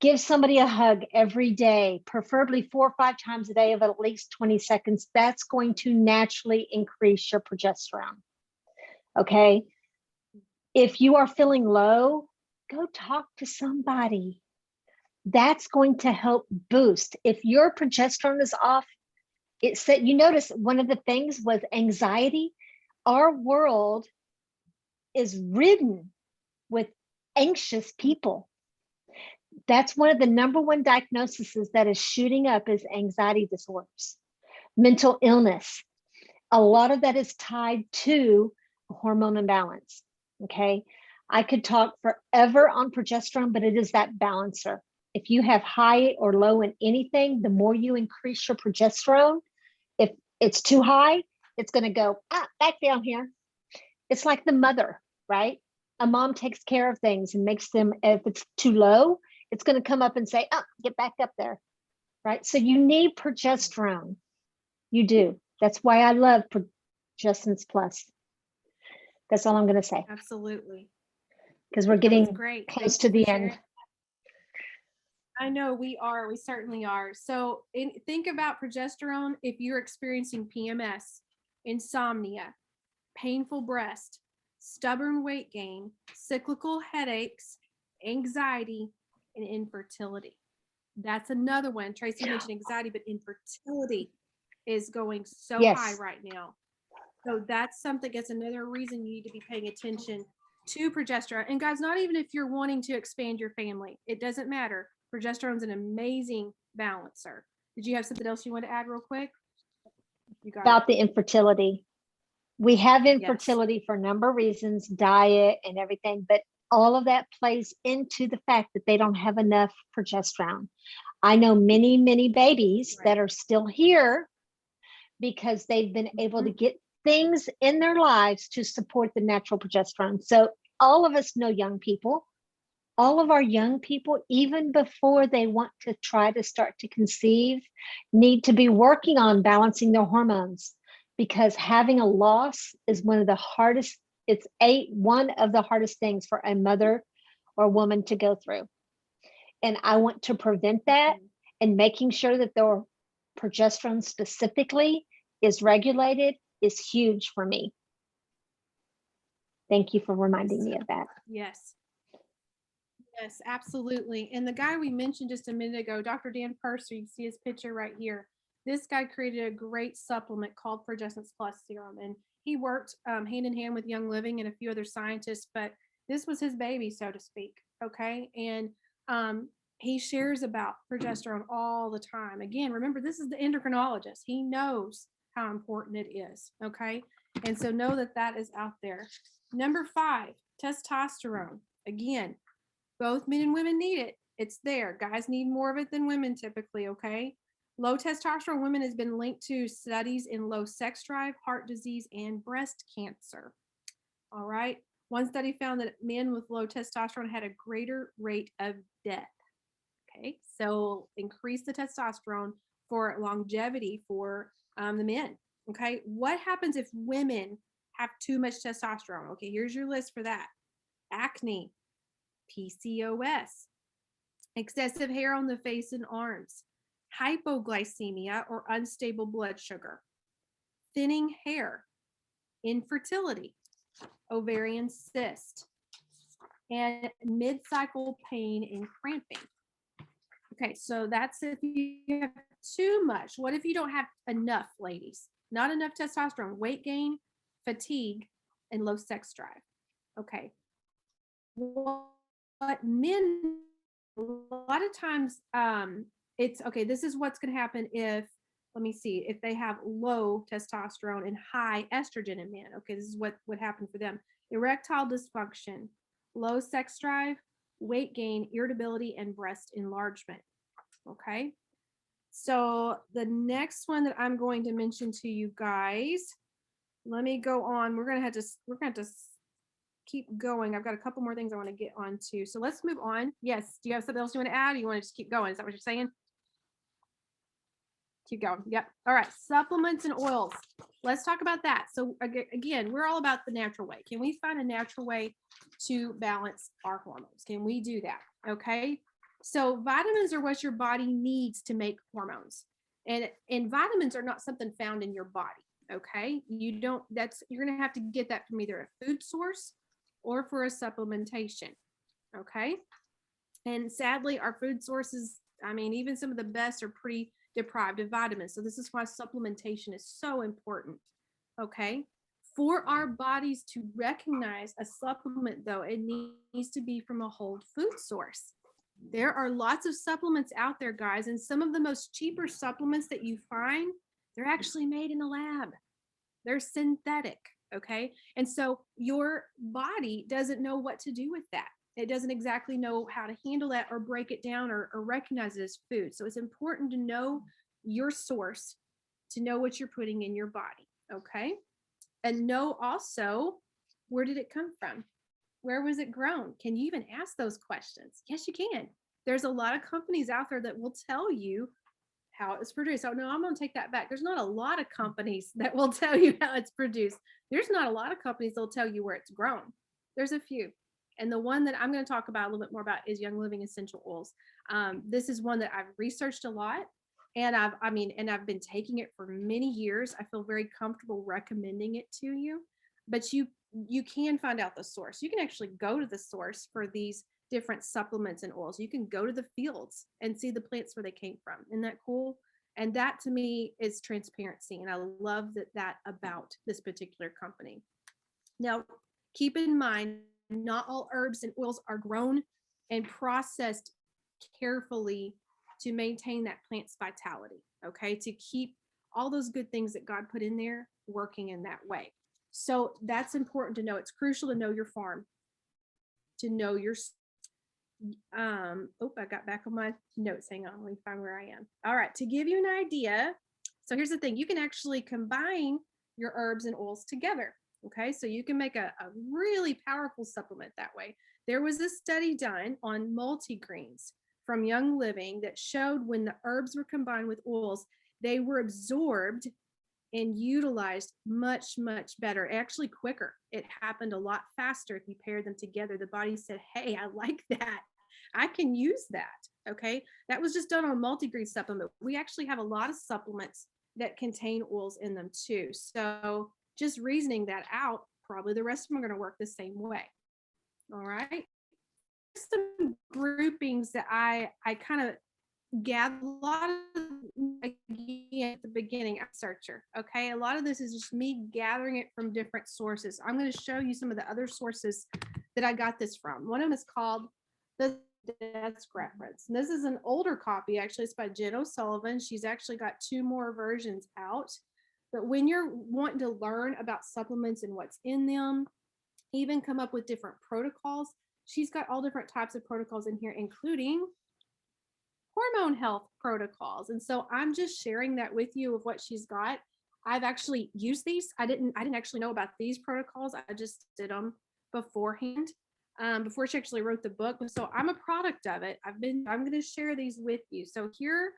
Give somebody a hug every day, preferably 4 or 5 times a day of at least 20 seconds. That's going to naturally increase your progesterone. Okay. If you are feeling low, go talk to somebody. That's going to help boost. If your progesterone is off, it said, you notice one of the things was anxiety. Our world is ridden with anxious people. That's one of the number one diagnoses that is shooting up is anxiety disorders, mental illness. A lot of that is tied to hormone imbalance. Okay. I could talk forever on progesterone, but it is that balancer. If you have high or low in anything, the more you increase your progesterone, if it's too high, it's going to go back down here. It's like the mother, right? A mom takes care of things and makes them, if it's too low, it's going to come up and say, get back up there, right? So you need progesterone. You do. That's why I love Progestins Plus. That's all I'm going to say. Absolutely. Because we're getting great. close to the end. I know we are. We certainly are. So think about progesterone if you're experiencing PMS, insomnia, painful breast, stubborn weight gain, cyclical headaches, anxiety, and infertility. That's another one. Tracy mentioned anxiety, but infertility is going so high right now. So that's something, that's another reason you need to be paying attention to progesterone. And guys, not even if you're wanting to expand your family, it doesn't matter. Progesterone's an amazing balancer. Did you have something else you want to add real quick? You got About it. the infertility. We have Yes. infertility for a number of reasons, diet and everything, but all of that plays into the fact that they don't have enough progesterone. I know many, many babies that are still here because they've been able to get things in their lives to support the natural progesterone. So all of us know young people, all of our young people, even before they want to try to start to conceive, need to be working on balancing their hormones, because having a loss is one of the hardest, one of the hardest things for a mother or woman to go through. And I want to prevent that, and making sure that their progesterone specifically is regulated is huge for me. Thank you for reminding me of that. Yes. Yes, absolutely. And the guy we mentioned just a minute ago, Dr. Dan Purser, you can see his picture right here. This guy created a great supplement called Progestence Plus Serum, and he worked hand in hand with Young Living and a few other scientists, but this was his baby, so to speak. Okay. And he shares about progesterone all the time. Again, remember, this is the endocrinologist. He knows how important it is. Okay. And so know that that is out there. Number 5, testosterone. Again, both men and women need it. It's there. Guys need more of it than women typically, okay? Low testosterone women has been linked to studies in low sex drive, heart disease, and breast cancer. All right. One study found that men with low testosterone had a greater rate of death. Okay. So increase the testosterone for longevity for the men. Okay. What happens if women have too much testosterone? Okay. Here's your list for that: acne, PCOS, excessive hair on the face and arms, hypoglycemia or unstable blood sugar, thinning hair, infertility, ovarian cyst, and mid-cycle pain and cramping. Okay, so that's if you have too much. What if you don't have enough, ladies? Not enough testosterone, weight gain, fatigue, and low sex drive. Okay. What men, a lot of times, it's okay. This is what's going to happen if, let me see, if they have low testosterone and high estrogen in men. Okay, this is what would happen for them: erectile dysfunction, low sex drive, weight gain, irritability, and breast enlargement. Okay, so the next one that I'm going to mention to you guys, let me go on. We're gonna have to keep going. I've got a couple more things I want to get onto. So let's move on. Yes. Do you have something else you want to add? Or you want to just keep going? Is that what you're saying? Keep going. Yep. All right. Supplements and oils. Let's talk about that. So again, we're all about the natural way. Can we find a natural way to balance our hormones? Can we do that? Okay. So vitamins are what your body needs to make hormones. And vitamins are not something found in your body. Okay. You're going to have to get that from either a food source or for a supplementation. Okay. And sadly, our food sources, I mean, even some of the best are pretty deprived of vitamins. So this is why supplementation is so important. Okay. For our bodies to recognize a supplement, though, it needs to be from a whole food source. There are lots of supplements out there, guys, and some of the most cheaper supplements that you find, they're actually made in a lab. They're synthetic. Okay. And so your body doesn't know what to do with that. It doesn't exactly know how to handle that or break it down or recognize it as food. So it's important to know your source, to know what you're putting in your body. Okay. And know also, where did it come from? Where was it grown? Can you even ask those questions? Yes, you can. There's a lot of companies out there that will tell you how it's produced. So no, I'm going to take that back. There's not a lot of companies that will tell you how it's produced. There's not a lot of companies that'll tell you where it's grown. There's a few. And the one that I'm going to talk about a little bit more about is Young Living Essential Oils. This is one that I've researched a lot, and I've been taking it for many years. I feel very comfortable recommending it to you, but you can find out the source. You can actually go to the source for these different supplements and oils. You can go to the fields and see the plants where they came from. Isn't that cool? And that to me is transparency. And I love that about this particular company. Now, keep in mind, not all herbs and oils are grown and processed carefully to maintain that plant's vitality, okay? To keep all those good things that God put in there working in that way. So that's important to know. It's crucial to know your farm, to know your I got back on my notes. Hang on, let me find where I am. All right, to give you an idea. So here's the thing, you can actually combine your herbs and oils together. Okay, so you can make a really powerful supplement that way. There was a study done on multigreens from Young Living that showed when the herbs were combined with oils, they were absorbed and utilized much, much better, actually quicker. It happened a lot faster if you pair them together. The body said, hey, I like that. I can use that. Okay. That was just done on a multigreen supplement. We actually have a lot of supplements that contain oils in them too. So just reasoning that out, probably the rest of them are going to work the same way. All right. Some groupings that I kind of gather a lot of, again, at the beginning, I'm a searcher. Okay. A lot of this is just me gathering it from different sources. I'm going to show you some of the other sources that I got this from. One of them is called the Desk Reference. And this is an older copy, actually. It's by Jen O'Sullivan. She's actually got 2 more versions out. But when you're wanting to learn about supplements and what's in them, even come up with different protocols, she's got all different types of protocols in here, including hormone health protocols. And so I'm just sharing that with you of what she's got. I've actually used these. I didn't actually know about these protocols. I just did them beforehand, before she actually wrote the book. So I'm a product of it. I'm going to share these with you. So here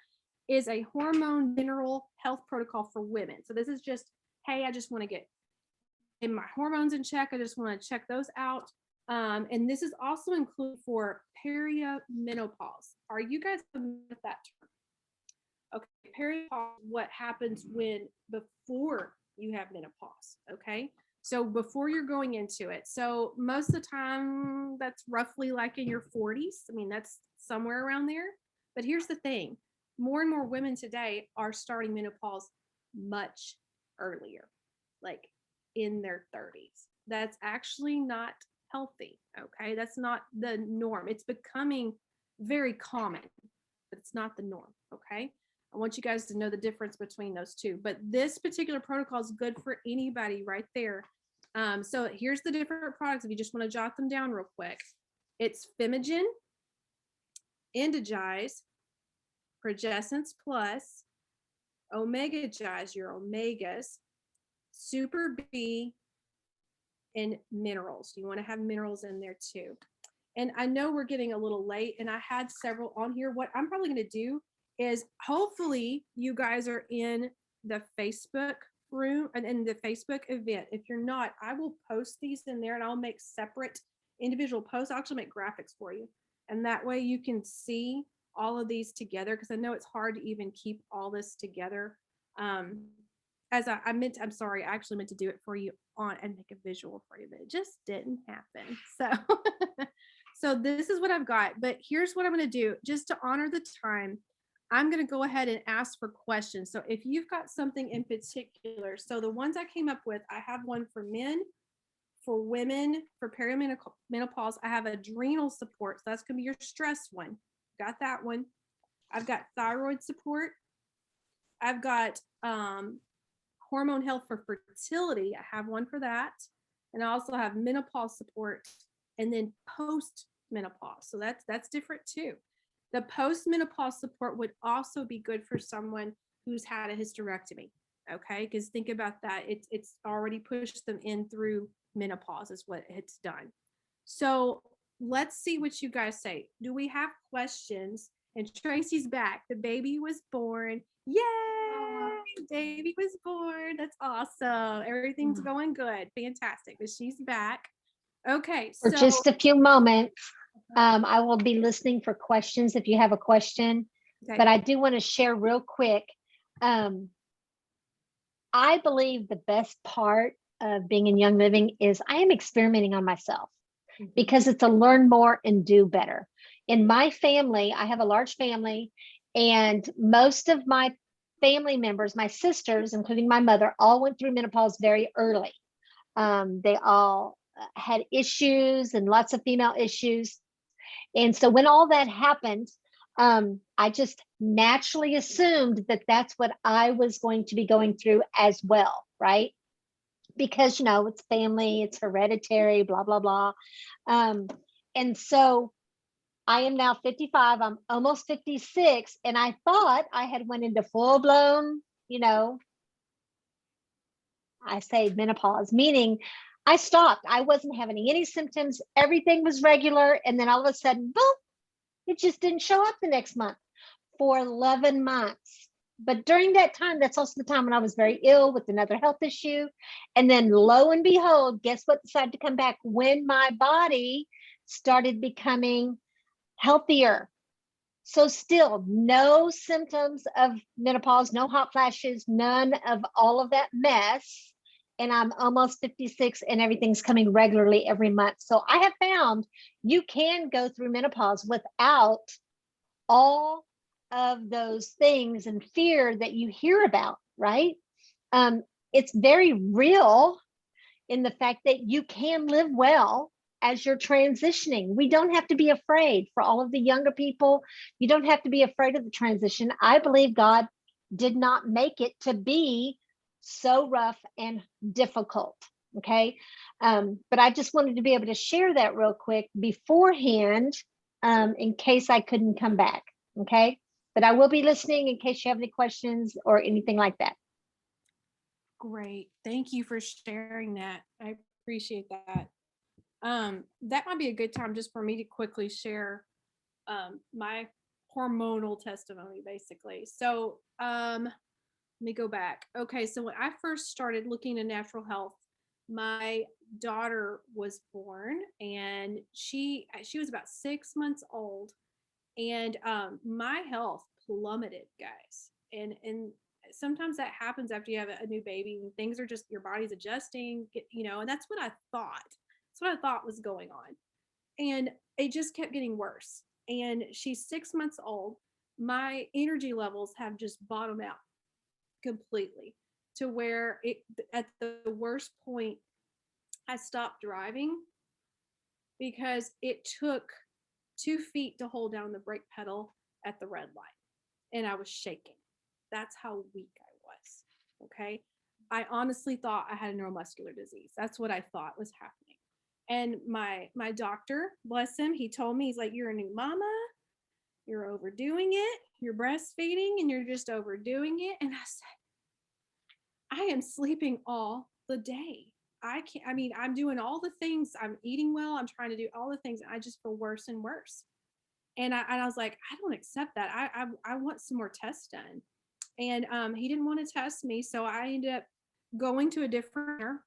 is a hormone mineral health protocol for women. So this is just, hey, I just want to get in my hormones in check. I just want to check those out. And this is also included for perimenopause. Are you guys familiar with that term? Okay, perimenopause, what happens before you have menopause, okay? So before you're going into it. So most of the time, that's roughly like in your 40s. I mean, that's somewhere around there. But here's the thing. More and more women today are starting menopause much earlier, like in their 30s. That's actually not healthy. Okay. That's not the norm. It's becoming very common, but it's not the norm. Okay. I want you guys to know the difference between those two, but this particular protocol is good for anybody right there. So here's the different products. If you just want to jot them down real quick, it's Femigen, Endogize, Progessence Plus, Omegagize, your omegas, Super B, and minerals. You want to have minerals in there too. And I know we're getting a little late and I had several on here. What I'm probably going to do is hopefully you guys are in the Facebook room and in the Facebook event. If you're not, I will post these in there and I'll make separate individual posts. I'll actually make graphics for you. And that way you can see all of these together, because I know it's hard to even keep all this together. As I'm sorry, I actually meant to do it for you on and make a visual for you, but it just didn't happen. So this is what I've got, but here's what I'm going to do just to honor the time. I'm going to go ahead and ask for questions. So if you've got something in particular, so the ones I came up with, I have one for men, for women, for perimenopause. I have adrenal support. So that's going to be your stress one. Got that one. I've got thyroid support. I've got hormone health for fertility. I have one for that. And I also have menopause support and then post-menopause. So that's different too. The post-menopause support would also be good for someone who's had a hysterectomy. Okay, because think about that. It's already pushed them in through menopause is what it's done. So let's see what you guys say. Do we have questions? And Tracy's back. The baby was born. Yay! Baby was born. That's awesome. Everything's going good. Fantastic. But she's back. Okay. For just a few moments, I will be listening for questions if you have a question. Okay. But I do want to share real quick. I believe the best part of being in Young Living is I am experimenting on myself, because it's a learn more and do better. In my family, I have a large family, and most of my family members, my sisters, including my mother, all went through menopause very early. They all had issues and lots of female issues. And so when all that happened, I just naturally assumed that that's what I was going to be going through as well, right? Because, it's family, it's hereditary, blah, blah, blah. And so I am now 55, I'm almost 56, and I thought I had went into full blown, I say menopause, meaning I stopped. I wasn't having any symptoms. Everything was regular. And then all of a sudden, boom, it just didn't show up the next month for 11 months. But during that time, that's also the time when I was very ill with another health issue. And then lo and behold, guess what decided to come back? When my body started becoming healthier. So still no symptoms of menopause, no hot flashes, none of all of that mess. And I'm almost 56 and everything's coming regularly every month. So I have found you can go through menopause without all of those things and fear that you hear about, right? It's very real in the fact that you can live well as you're transitioning. We don't have to be afraid. For all of the younger people, you don't have to be afraid of the transition. I believe God did not make it to be so rough and difficult. Okay. But I just wanted to be able to share that real quick beforehand, in case I couldn't come back. Okay. But I will be listening in case you have any questions or anything like that. Great. Thank you for sharing that. I appreciate that. That might be a good time just for me to quickly share my hormonal testimony, basically. So let me go back. Okay, so when I first started looking at natural health, my daughter was born, and she was about 6 months old, and my health plummeted, guys. And sometimes that happens after you have a new baby, and things are just, your body's adjusting, and that's what I thought. That's what I thought was going on. And it just kept getting worse. And she's 6 months old. My energy levels have just bottomed out completely, to where at the worst point, I stopped driving because it took 2 feet to hold down the brake pedal at the red light. And I was shaking. That's how weak I was. Okay. I honestly thought I had a neuromuscular disease. That's what I thought was happening. And my doctor, bless him, he told me, he's like, you're a new mama, you're overdoing it, you're breastfeeding and you're just overdoing it. And I said, I am sleeping all the day. I'm doing all the things, I'm eating well, I'm trying to do all the things, and I just feel worse and worse. And I was like, I don't accept that. I want some more tests done. And he didn't want to test me, so I ended up going to a different.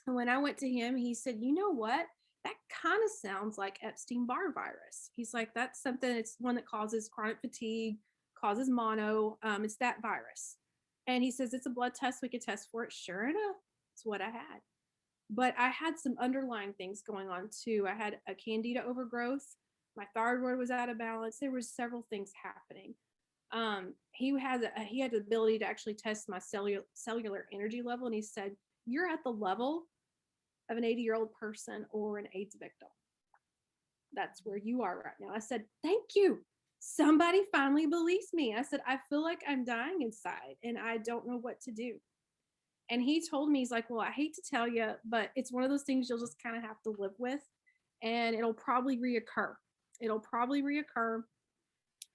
And when I went to him, he said, you know what? That kind of sounds like Epstein-Barr virus. He's like, that's something, it's one that causes chronic fatigue, causes mono. It's that virus. And he says, it's a blood test. We could test for it. Sure enough, it's what I had. But I had some underlying things going on too. I had a candida overgrowth. My thyroid was out of balance. There was several things happening. He had the ability to actually test my cellular energy level. And he said, you're at the level of an 80-year-old person or an AIDS victim. That's where you are right now. I said, thank you. Somebody finally believes me. I said, I feel like I'm dying inside and I don't know what to do. And he told me, he's like, well, I hate to tell you, but it's one of those things you'll just kind of have to live with, and it'll probably reoccur.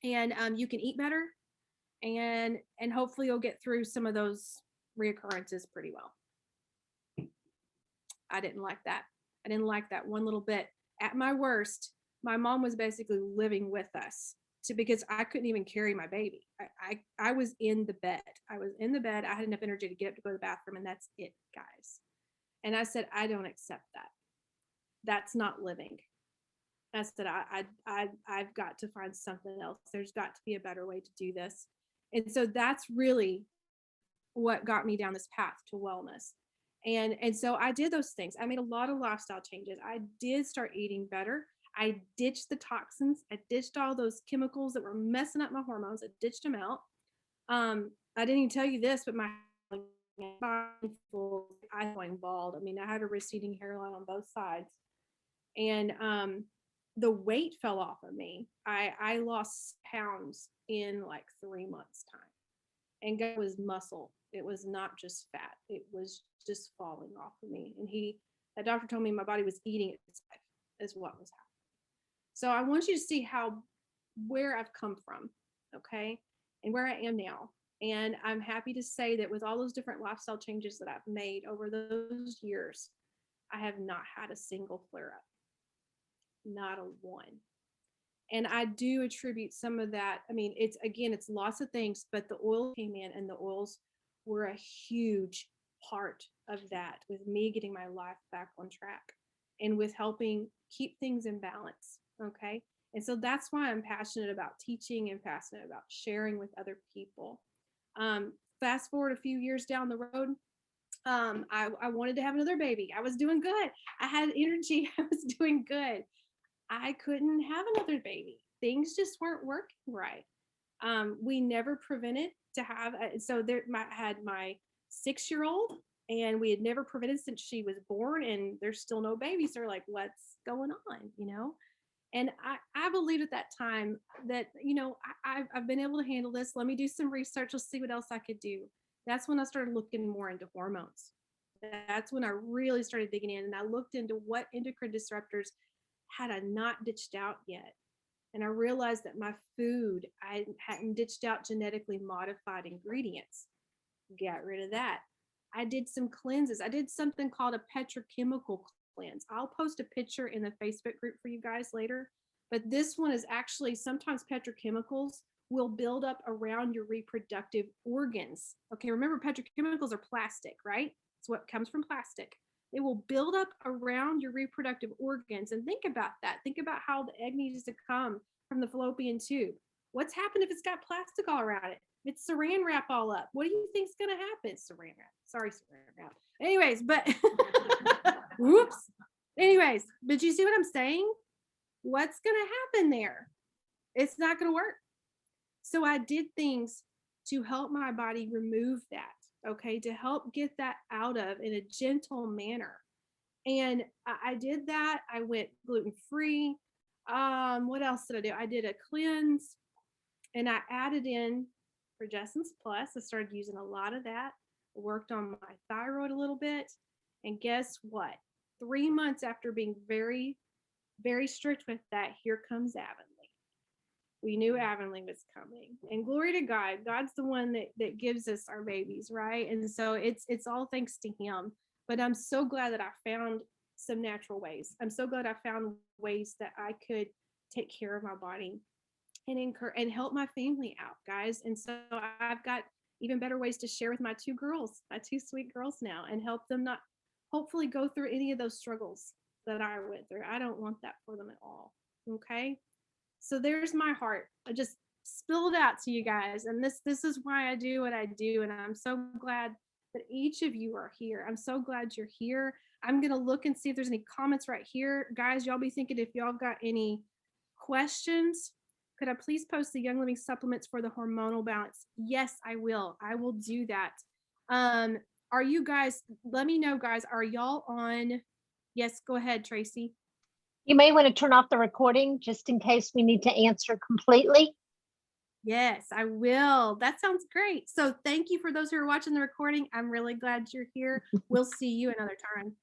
And you can eat better, and hopefully you'll get through some of those reoccurrences pretty well. I didn't like that. I didn't like that one little bit. At my worst, my mom was basically living with us because I couldn't even carry my baby. I was in the bed. I had enough energy to get up to go to the bathroom, and that's it, guys. And I said, I don't accept that. That's not living. I said, I've got to find something else. There's got to be a better way to do this. And so that's really what got me down this path to wellness. And so I did those things. I made a lot of lifestyle changes. I did start eating better. I ditched the toxins. I ditched all those chemicals that were messing up my hormones. I ditched them out. I didn't even tell you this, but my full, eyes going bald. I mean, I had a receding hairline on both sides, and the weight fell off of me. I lost pounds in like 3 months time, and it was muscle. It was not just fat. It was just falling off of me. And that doctor told me my body was eating itself is what was happening. So I want you to see where I've come from, okay, and where I am now. And I'm happy to say that with all those different lifestyle changes that I've made over those years, I have not had a single flare up, not a one. And I do attribute some of that. I mean, it's lots of things, but the oil came in, and the oils were a huge part of that, with me getting my life back on track and with helping keep things in balance. Okay. And so that's why I'm passionate about teaching and passionate about sharing with other people. Fast forward a few years down the road, I wanted to have another baby. I was doing good. I had energy. I was doing good. I couldn't have another baby. Things just weren't working right. We never prevented to have. I had my 6-year-old, and we had never prevented since she was born, and there's still no baby. So we're like, what's going on, And I believed at that time that, I've been able to handle this. Let me do some research. Let's see what else I could do. That's when I started looking more into hormones. That's when I really started digging in, and I looked into what endocrine disruptors had I not ditched out yet. And I realized that my food, I hadn't ditched out genetically modified ingredients. Got rid of that. I did some cleanses. I did something called a petrochemical cleanse. I'll post a picture in the Facebook group for you guys later. But this one is actually, sometimes petrochemicals will build up around your reproductive organs. Okay, remember, petrochemicals are plastic, right? It's what comes from plastic. They will build up around your reproductive organs. And think about that. Think about how the egg needs to come from the fallopian tube. What's happened if it's got plastic all around it? It's saran wrap all up. What do you think's going to happen? Saran wrap. Sorry, saran wrap. Anyways, but whoops. Anyways, but you see what I'm saying? What's going to happen there? It's not going to work. So I did things to help my body remove that. Okay, to help get that out of in a gentle manner. And I did that. I went gluten-free. What else did I do? I did a cleanse, and I added in Progestins Plus. I started using a lot of that. I worked on my thyroid a little bit. And guess what? 3 months after being very, very strict with that, here comes Avonlea. We knew Avonlea was coming, and glory to God. God's the one that gives us our babies, right? And so it's all thanks to him. But I'm so glad that I found some natural ways. I'm so glad I found ways that I could take care of my body and help my family out, guys. And so I've got even better ways to share with my 2 girls, my 2 sweet girls now, and help them not hopefully go through any of those struggles that I went through. I don't want that for them at all. Okay. So there's my heart. I just spilled out to you guys. And this is why I do what I do. And I'm so glad that each of you are here. I'm so glad you're here. I'm going to look and see if there's any comments right here. Guys, y'all be thinking if y'all got any questions. Could I please post the Young Living supplements for the hormonal balance? Yes, I will. I will do that. Are you guys, let me know, guys, are y'all on? Yes, go ahead, Tracy. You may want to turn off the recording just in case we need to answer completely. Yes, I will. That sounds great. So thank you for those who are watching the recording. I'm really glad you're here. We'll see you another time.